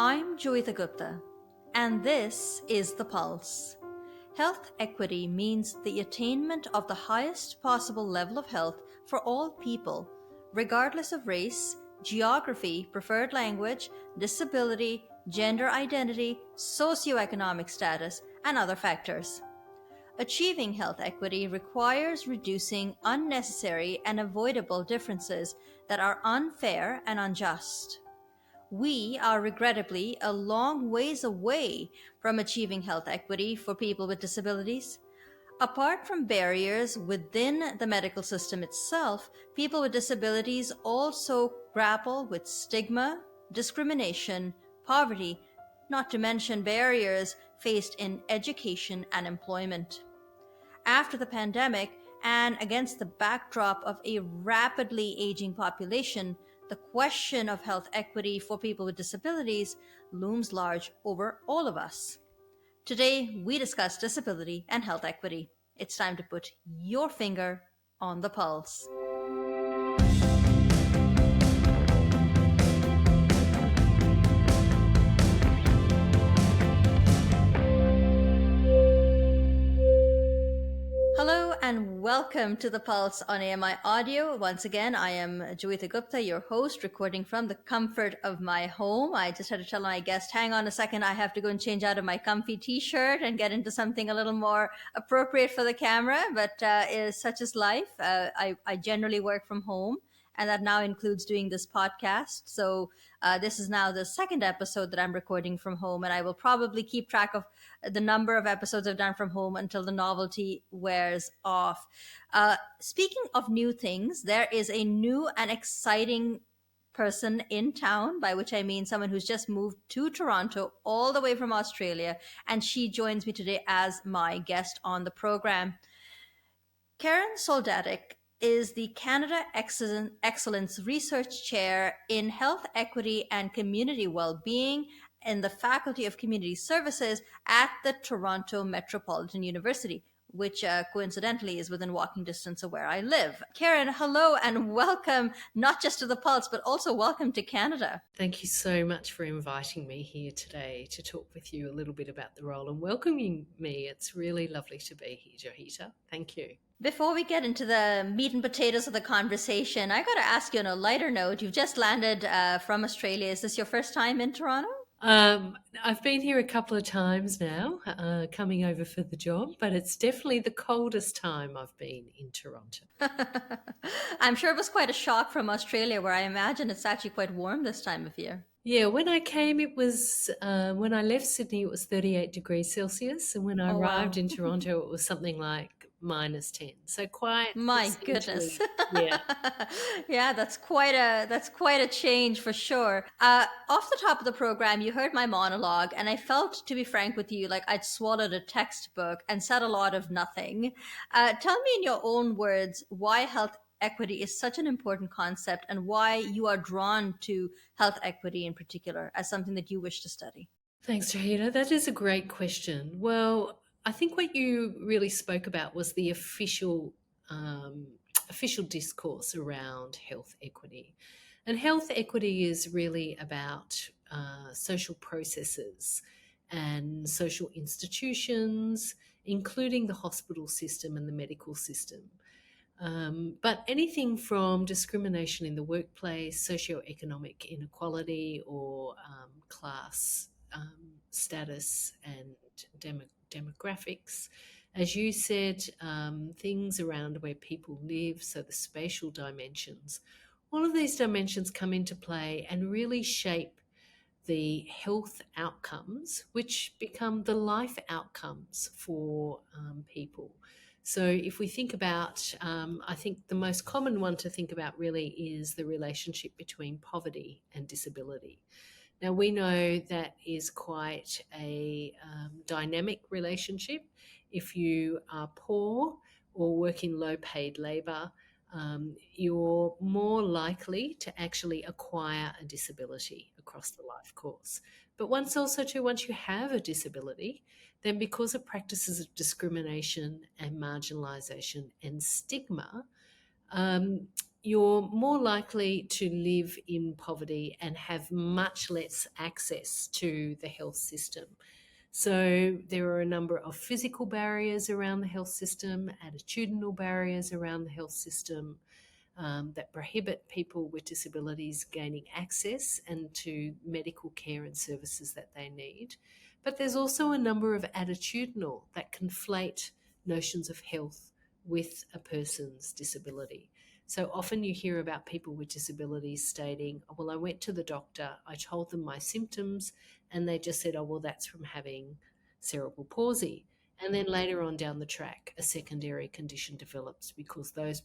I'm Joeita Gupta, and this is The Pulse. Health equity means the attainment of the highest possible level of health for all people, regardless of race, geography, preferred language, disability, gender identity, socioeconomic status, and other factors. Achieving health equity requires reducing unnecessary and avoidable differences that are unfair and unjust. We are regrettably a long ways away from achieving health equity for people with disabilities. Apart from barriers within the medical system itself, people with disabilities also grapple with stigma, discrimination, poverty, not to mention barriers faced in education and employment. After the pandemic, and against the backdrop of a rapidly aging population, the question of health equity for people with disabilities looms large over all of us. Today, we discuss disability and health equity. It's time to put your finger on the pulse. Hello and welcome to The Pulse on AMI Audio. Once again, I am Joeita Gupta, your host, recording from the comfort of my home. I just had to tell my guest, hang on a second, I have to go and change out of my comfy t-shirt and get into something a little more appropriate for the camera, but such is life. I generally work from home, and that now includes doing this podcast. So this is now the second episode that I'm recording from home, and I will probably keep track of the number of episodes I've done from home until the novelty wears off. Speaking of new things, there is a new and exciting person in town, by which I mean someone who's just moved to Toronto all the way from Australia, and she joins me today as my guest on the program. Karen Soldatic is the Canada Excellence Research Chair in Health Equity and Community Wellbeing in the Faculty of Community Services at the Toronto Metropolitan University, which coincidentally is within walking distance of where I live. Karen, hello and welcome, not just to The Pulse, but also welcome to Canada. Thank you so much for inviting me here today to talk with you a little bit about the role and welcoming me. It's really lovely to be here, Joeita. Thank you. Before we get into the meat and potatoes of the conversation, I got to ask you on a lighter note. You've just landed from Australia. Is this your first time in Toronto? I've been here a couple of times now, coming over for the job, but it's definitely the coldest time I've been in Toronto. I'm sure it was quite a shock from Australia, where I imagine it's actually quite warm this time of year. Yeah, when I came, it was, when I left Sydney, it was 38 degrees Celsius. And when I arrived in Toronto, it was something like -10. So quite. My goodness. Yeah. Yeah, that's quite a change for sure. Off the top of the program, you heard my monologue, and I felt, to be frank with you, like I'd swallowed a textbook and said a lot of nothing. Tell me in your own words why health equity is such an important concept and why you are drawn to health equity in particular as something that you wish to study. Thanks, Joeita. That is a great question. Well, I think what you really spoke about was the official discourse around health equity. And health equity is really about social processes and social institutions, including the hospital system and the medical system. But anything from discrimination in the workplace, socioeconomic inequality, or class status and demographics. As you said, things around where people live, so the spatial dimensions. All of these dimensions come into play and really shape the health outcomes, which become the life outcomes for people. So if we think about, I think the most common one to think about really is the relationship between poverty and disability. Now, we know that is quite a dynamic relationship. If you are poor or work in low-paid labour, you're more likely to actually acquire a disability across the life course. But once you have a disability, then because of practices of discrimination and marginalisation and stigma, you're more likely to live in poverty and have much less access to the health system. So there are a number of physical barriers around the health system, attitudinal barriers around the health system, that prohibit people with disabilities gaining access and to medical care and services that they need. But there's also a number of attitudinal that conflate notions of health with a person's disability. So often you hear about people with disabilities stating, "Oh, well, I went to the doctor, I told them my symptoms, and they just said, oh, well, that's from having cerebral palsy." And then later on down the track, a secondary condition develops because those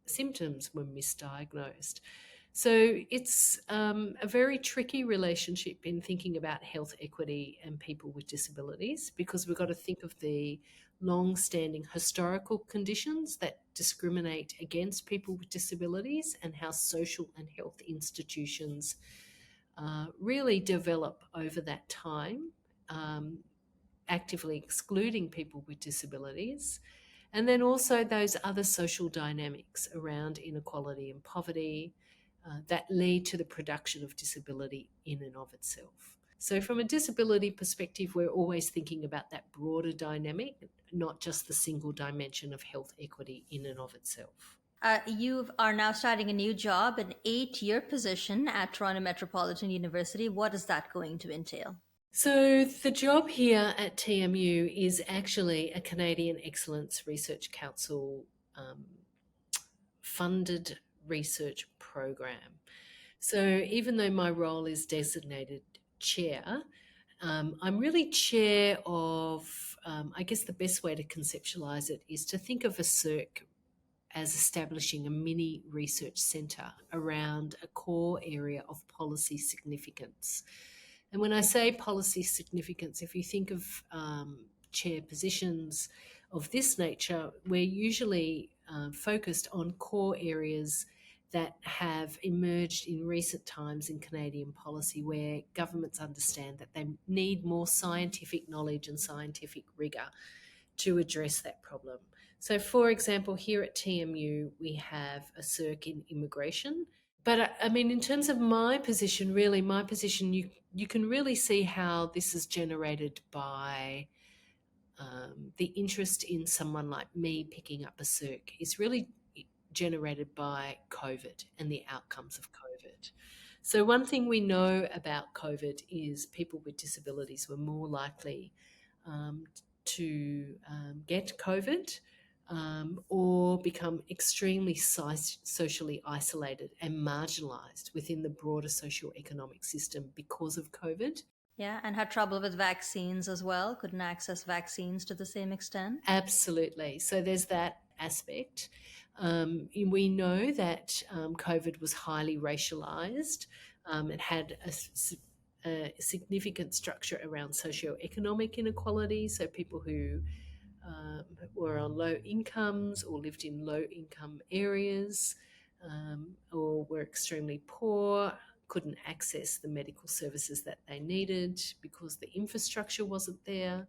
symptoms were misdiagnosed. So it's a very tricky relationship in thinking about health equity and people with disabilities, because we've got to think of the long-standing historical conditions that discriminate against people with disabilities and how social and health institutions really develop over that time, actively excluding people with disabilities. And then also those other social dynamics around inequality and poverty that lead to the production of disability in and of itself. So, from a disability perspective, we're always thinking about that broader dynamic, not just the single dimension of health equity in and of itself. You are now starting a new job, an 8-year position at Toronto Metropolitan University. What is that going to entail? So, the job here at TMU is actually a Canadian Excellence Research Council funded research program. So, even though my role is designated chair, I'm really chair of, I guess the best way to conceptualize it is to think of a CERC as establishing a mini research centre around a core area of policy significance. And when I say policy significance, if you think of chair positions of this nature, we're usually focused on core areas that have emerged in recent times in Canadian policy, where governments understand that they need more scientific knowledge and scientific rigour to address that problem. So, for example, here at TMU, we have a CERC in immigration. But I mean, in terms of my position, really, my position, you can really see how this is generated by the interest in someone like me picking up a CERC is really generated by COVID and the outcomes of COVID. So, one thing we know about COVID is people with disabilities were more likely to get COVID or become extremely socially isolated and marginalised within the broader socio-economic system because of COVID. Yeah, and had trouble with vaccines as well, couldn't access vaccines to the same extent. Absolutely. So there's that aspect. We know that COVID was highly racialised. It had a significant structure around socio-economic inequality. So people who were on low incomes or lived in low income areas or were extremely poor couldn't access the medical services that they needed because the infrastructure wasn't there.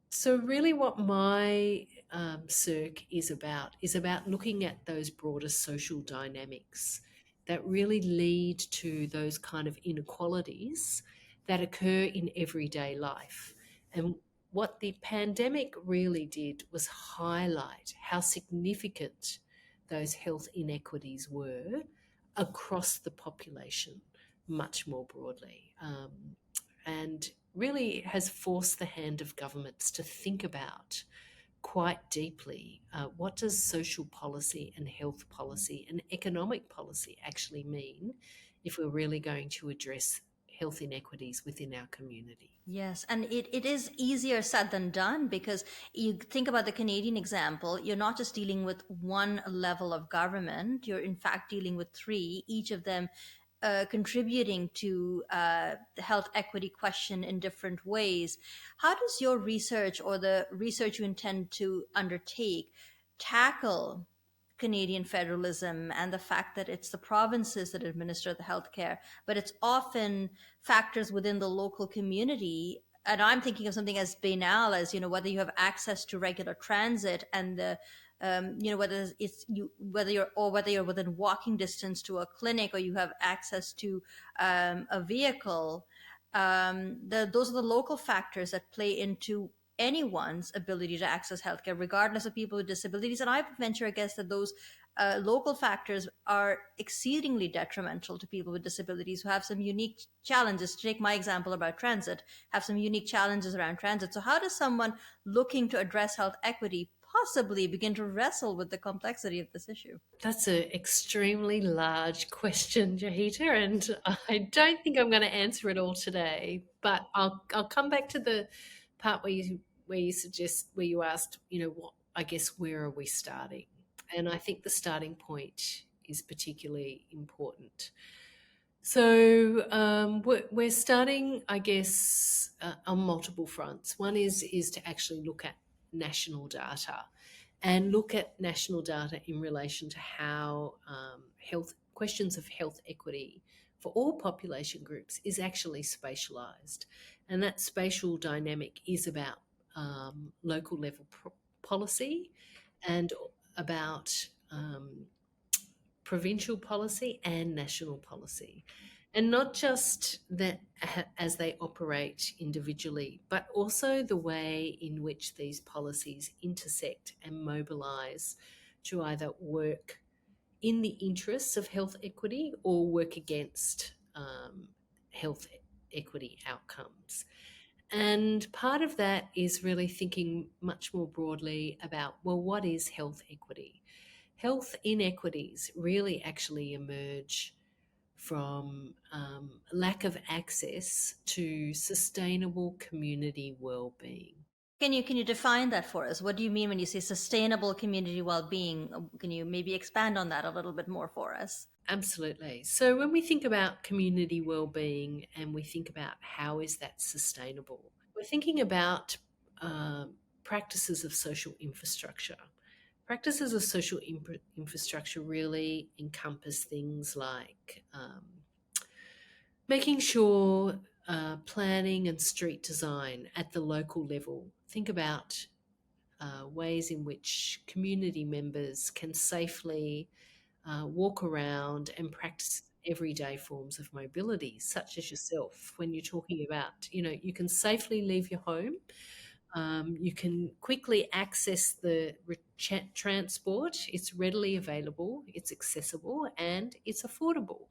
So really what my CERC is about looking at those broader social dynamics that really lead to those kind of inequalities that occur in everyday life. And what the pandemic really did was highlight how significant those health inequities were across the population much more broadly. And really has forced the hand of governments to think about quite deeply what does social policy and health policy and economic policy actually mean if we're really going to address health inequities within our community. Yes, and it is easier said than done, because you think about the Canadian example, you're not just dealing with one level of government, you're in fact dealing with three, each of them contributing to the health equity question in different ways. How does your research, or the research you intend to undertake, tackle Canadian federalism and the fact that it's the provinces that administer the healthcare, but it's often factors within the local community? And I'm thinking of something as banal as, whether you have access to regular transit and the Whether it's you, whether you're within walking distance to a clinic, or you have access to a vehicle. Those are the local factors that play into anyone's ability to access healthcare, regardless of people with disabilities. And I venture a guess that those local factors are exceedingly detrimental to people with disabilities who have some unique challenges. To take my example about transit, have some unique challenges around transit. So, how does someone looking to address health equity possibly begin to wrestle with the complexity of this issue? That's an extremely large question, Joeita, and I don't think I'm going to answer it all today. But I'll come back to the part where you asked, what, I guess, where are we starting? And I think the starting point is particularly important. So we're starting, I guess, on multiple fronts. One is to actually look at national data, and look at national data in relation to how health questions of health equity for all population groups is actually spatialized, and that spatial dynamic is about local level policy, and about provincial policy and national policy. And not just that as they operate individually, but also the way in which these policies intersect and mobilise to either work in the interests of health equity or work against health equity outcomes. And part of that is really thinking much more broadly about, well, what is health equity? Health inequities really actually emerge from lack of access to sustainable community well-being. Can you define that for us? What do you mean when you say sustainable community well-being? Can you maybe expand on that a little bit more for us? Absolutely. So when we think about community well-being and we think about how is that sustainable, we're thinking about practices of social infrastructure. Practices of social infrastructure really encompass things like making sure planning and street design at the local level. Think about ways in which community members can safely walk around and practice everyday forms of mobility, such as yourself. When you're talking about, you can safely leave your home, you can quickly access the transport, it's readily available, it's accessible, and it's affordable.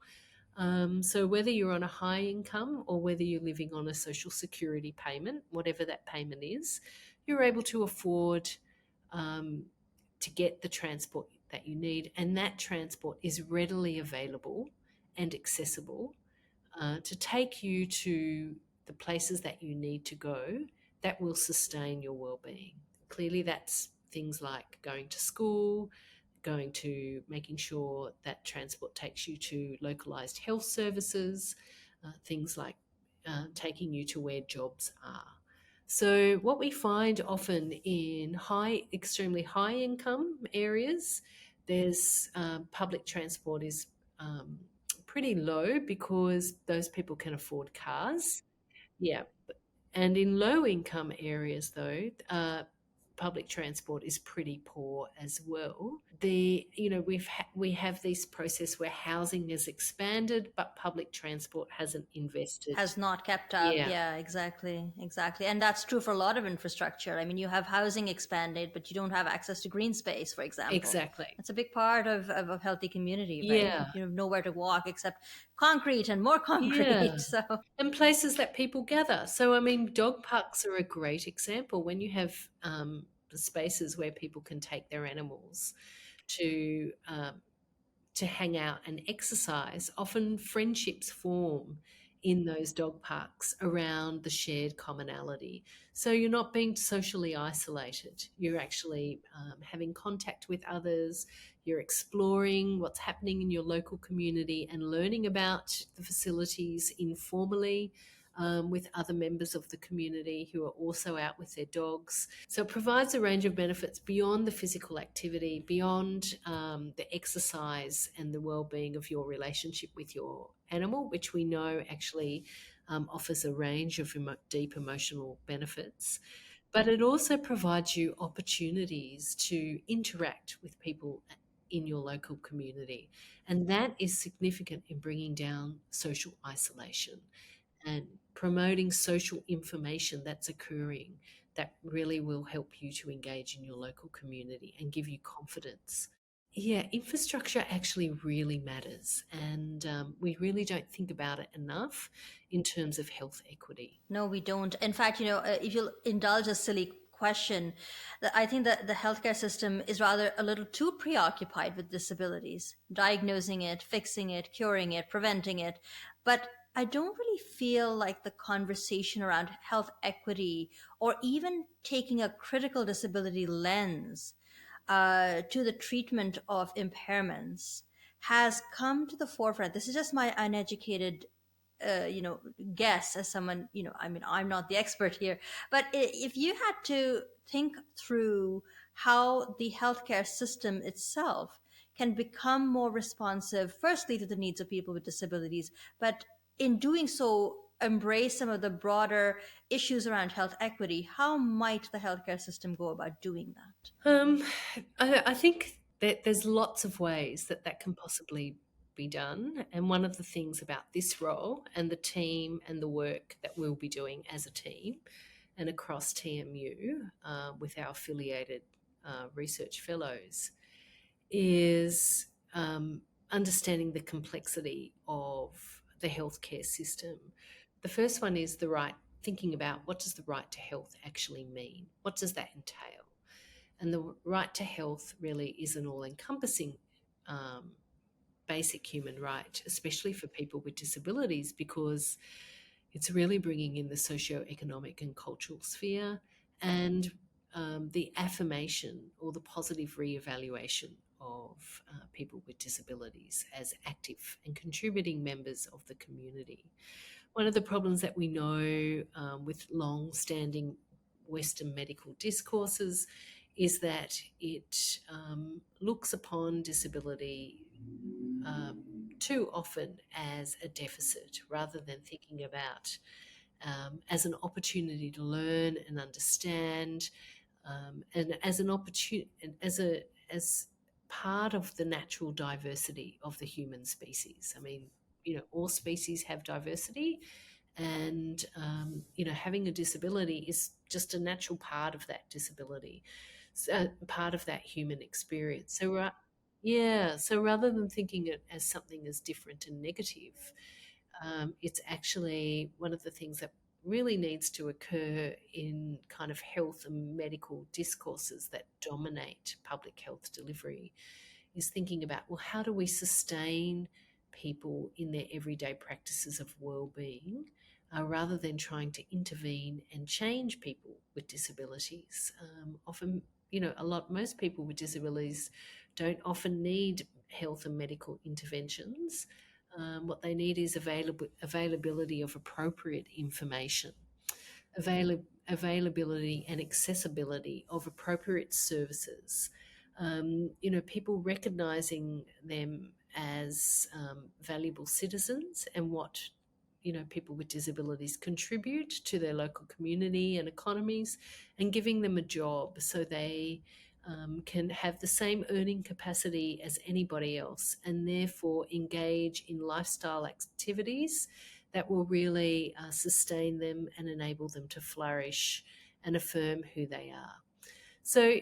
So whether you're on a high income or whether you're living on a social security payment, whatever that payment is, you're able to afford to get the transport that you need, and that transport is readily available and accessible to take you to the places that you need to go that will sustain your well-being. Clearly, that's things like going to school, going to making sure that transport takes you to localized health services, things like taking you to where jobs are. So what we find often in extremely high income areas, there's public transport is pretty low because those people can afford cars. Yeah. And in low income areas, though, public transport is pretty poor as well. We have this process where housing has expanded, but public transport hasn't invested. Has not kept up. Yeah, exactly. And that's true for a lot of infrastructure. I mean, you have housing expanded, but you don't have access to green space, for example. Exactly. That's a big part of a healthy community, right? Yeah. You have nowhere to walk except concrete and more concrete. Yeah. So And places that people gather. So, I mean, dog parks are a great example. When you have spaces where people can take their animals to hang out and exercise, often friendships form in those dog parks around the shared commonality. So you're not being socially isolated. You're actually having contact with others. You're exploring what's happening in your local community and learning about the facilities informally with other members of the community who are also out with their dogs. So it provides a range of benefits beyond the physical activity, beyond the exercise and the well-being of your relationship with your animal, which we know actually offers a range of deep emotional benefits. but it also provides you opportunities to interact with people in your local community. And that is significant in bringing down social isolation and promoting social information that's occurring that really will help you to engage in your local community and give you confidence. Yeah, infrastructure actually really matters, and we really don't think about it enough in terms of health equity. No, we don't. In fact, if you'll indulge a silly question, that I think that the healthcare system is rather a little too preoccupied with disabilities, diagnosing it, fixing it, curing it, preventing it. But I don't really feel like the conversation around health equity or even taking a critical disability lens to the treatment of impairments has come to the forefront. This is just my uneducated you know guess as someone, I mean, I'm not the expert here, but if you had to think through how the healthcare system itself can become more responsive, firstly to the needs of people with disabilities, but in doing so embrace some of the broader issues around health equity, how might the healthcare system go about doing that? Um, I think that there's lots of ways that that can possibly be done. And one of the things about this role and the team and the work that we'll be doing as a team and across TMU with our affiliated research fellows is understanding the complexity of the healthcare system. The first one is thinking about what does the right to health actually mean? What does that entail? And the right to health really is an all encompassing um, basic human right, especially for people with disabilities, because it's really bringing in the socio-economic and cultural sphere and the affirmation or the positive re-evaluation of people with disabilities as active and contributing members of the community. One of the problems that we know with long-standing Western medical discourses is that it looks upon disability um, too often as a deficit rather than thinking about as an opportunity to learn and understand, and as an opportunity, as part of the natural diversity of the human species. I mean, all species have diversity, and having a disability is just a natural part of that disability, part of that human experience. Yeah, so rather than thinking it as something as different and negative, it's actually one of the things that really needs to occur in kind of health and medical discourses that dominate public health delivery is thinking about, well, how do we sustain people in their everyday practices of well-being rather than trying to intervene and change people with disabilities. Often, most people with disabilities don't often need health and medical interventions. What they need is availability of appropriate information, availability and accessibility of appropriate services. People recognizing them as valuable citizens and what people with disabilities contribute to their local community and economies, and giving them a job so they can have the same earning capacity as anybody else and therefore engage in lifestyle activities that will really sustain them and enable them to flourish and affirm who they are. So,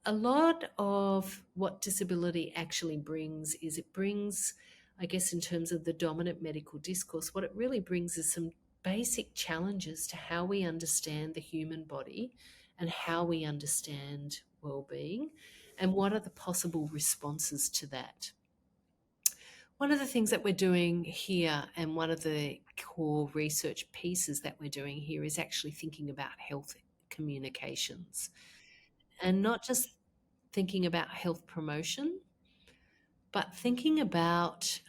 a lot of what disability actually brings is it brings, I guess, in terms of the dominant medical discourse, what it really brings is some basic challenges to how we understand the human body and how we understand well-being and what are the possible responses to that. One of the things that we're doing here, and one of the core research pieces that we're doing here, is actually thinking about health communications and not just thinking about health promotion, but thinking about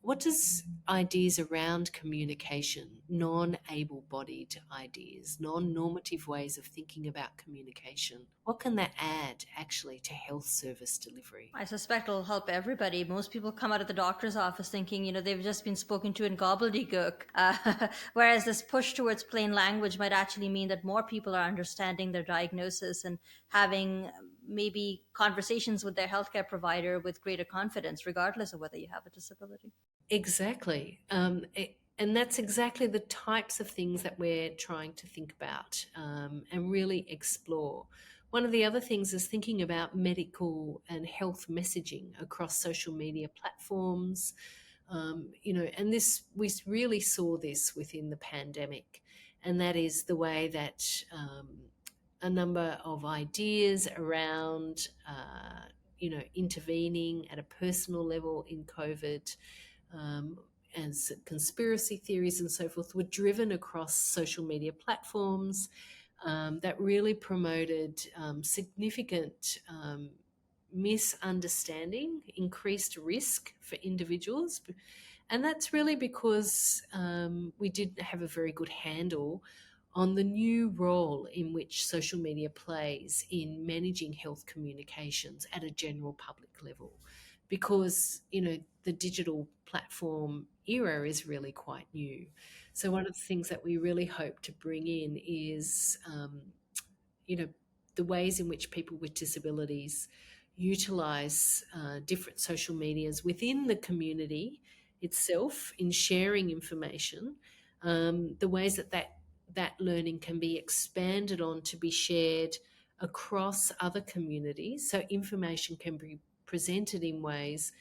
what does ideas around communication, non-able-bodied ideas, non-normative ways of thinking about communication, what can that add actually to health service delivery? I suspect it'll help everybody. Most people come out of the doctor's office thinking, they've just been spoken to in gobbledygook. Whereas this push towards plain language might actually mean that more people are understanding their diagnosis and having maybe conversations with their healthcare provider with greater confidence, regardless of whether you have a disability. Exactly. And that's exactly the types of things that we're trying to think about and really explore. One of the other things is thinking about medical and health messaging across social media platforms. And we really saw this within the pandemic, and that is the way that a number of ideas around, intervening at a personal level in COVID, and conspiracy theories and so forth were driven across social media platforms that really promoted significant misunderstanding, increased risk for individuals. And that's really because we didn't have a very good handle on the new role in which social media plays in managing health communications at a general public level. Because, the digital platform era is really quite new. So one of the things that we really hope to bring in is, the ways in which people with disabilities utilize different social medias within the community itself in sharing information, the ways that learning can be expanded on to be shared across other communities, so information can be presented in ways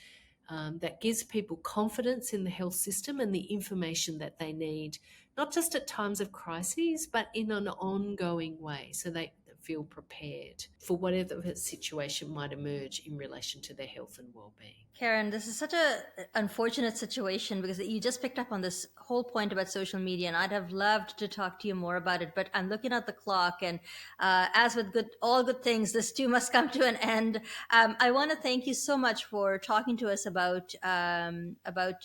that gives people confidence in the health system and the information that they need, not just at times of crises, but in an ongoing way, so they feel prepared for whatever situation might emerge in relation to their health and well-being. Karen, this is such an unfortunate situation because you just picked up on this whole point about social media, and I'd have loved to talk to you more about it. But I'm looking at the clock, and as with all good things, this too must come to an end. I want to thank you so much for talking to us about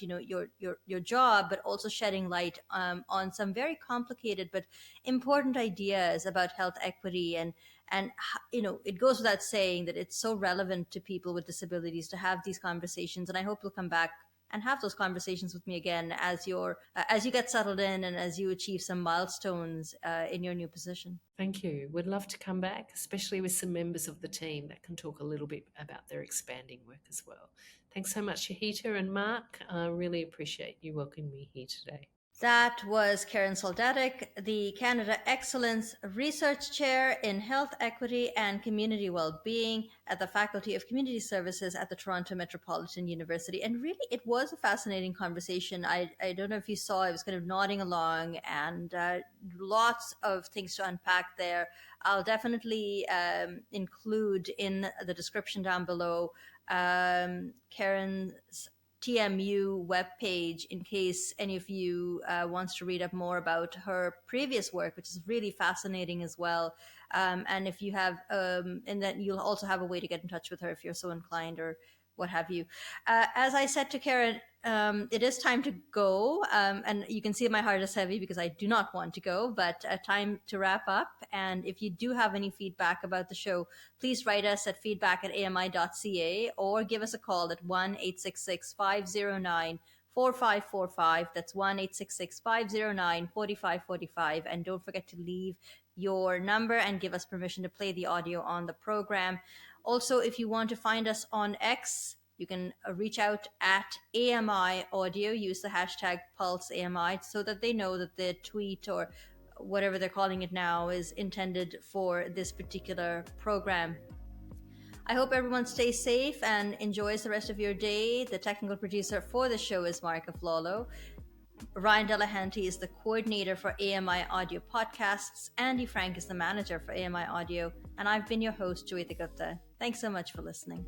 your job, but also shedding light on some very complicated but important ideas about health equity and it goes without saying that it's so relevant to people with disabilities to have these conversations, and I hope you'll come back and have those conversations with me again as you get settled in and as you achieve some milestones in your new position. Thank you. We'd love to come back, especially with some members of the team that can talk a little bit about their expanding work as well. Thanks so much, Joeita and Mark. I really appreciate you welcoming me here today. That was Karen Soldatic, the Canada Excellence Research Chair in Health Equity and Community Wellbeing at the Faculty of Community Services at the Toronto Metropolitan University. And really, it was a fascinating conversation. I don't know if you saw, I was kind of nodding along, and lots of things to unpack there. I'll definitely include in the description down below Karen's TMU webpage in case any of you wants to read up more about her previous work, which is really fascinating as well. And if you have, and then you'll also have a way to get in touch with her if you're so inclined or what have you. As I said to Karen, it is time to go. And you can see my heart is heavy because I do not want to go, but time to wrap up. And if you do have any feedback about the show, please write us at feedback@ami.ca or give us a call at 1-866-509-4545. That's 1-866-509-4545. And don't forget to leave your number and give us permission to play the audio on the program. Also, if you want to find us on X, you can reach out at AMI Audio. Use the hashtag PulseAMI so that they know that the tweet or whatever they're calling it now is intended for this particular program. I hope everyone stays safe and enjoys the rest of your day. The technical producer for the show is Mark Aflalo. Ryan Delahanty is the coordinator for AMI Audio Podcasts. Andy Frank is the manager for AMI Audio. And I've been your host, Joeita Gupta. Thanks so much for listening.